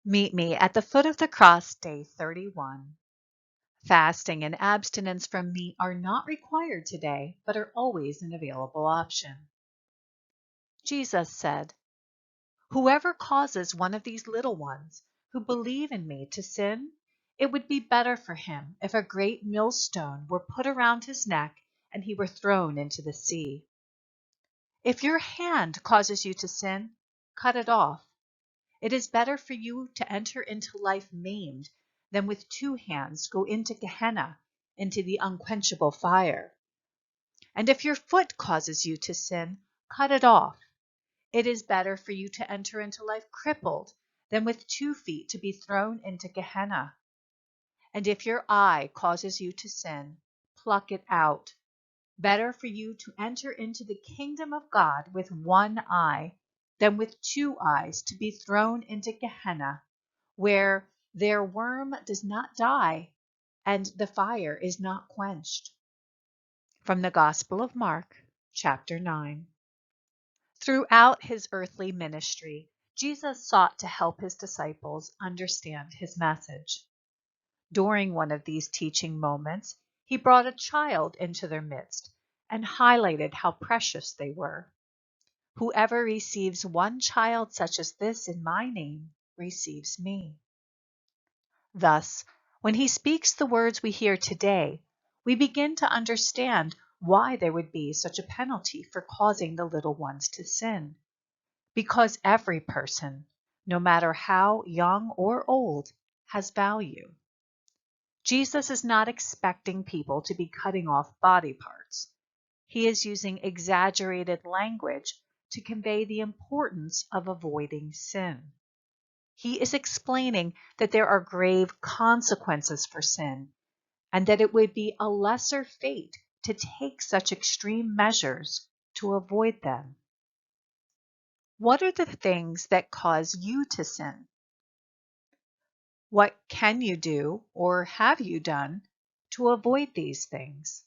Meet me at the foot of the cross, day 31. Fasting and abstinence from meat are not required today, but are always an available option. Jesus said, "Whoever causes one of these little ones who believe in me to sin, it would be better for him if a great millstone were put around his neck and he were thrown into the sea. If your hand causes you to sin, cut it off. It is better for you to enter into life maimed than with two hands go into Gehenna, into the unquenchable fire. And if your foot causes you to sin, cut it off. It is better for you to enter into life crippled than with 2 feet to be thrown into Gehenna. And if your eye causes you to sin, pluck it out. Better for you to enter into the kingdom of God with one eye than with 2 eyes to be thrown into Gehenna, where their worm does not die and the fire is not quenched." From the Gospel of Mark, chapter 9. Throughout his earthly ministry, Jesus sought to help his disciples understand his message. During one of these teaching moments, he brought a child into their midst and highlighted how precious they were. "Whoever receives one child such as this in my name receives me." Thus, when he speaks the words we hear today, we begin to understand why there would be such a penalty for causing the little ones to sin. Because every person, no matter how young or old, has value. Jesus is not expecting people to be cutting off body parts. He is using exaggerated language to convey the importance of avoiding sin. He is explaining that there are grave consequences for sin, and that it would be a lesser fate to take such extreme measures to avoid them. What are the things that cause you to sin? What can you do or have you done to avoid these things?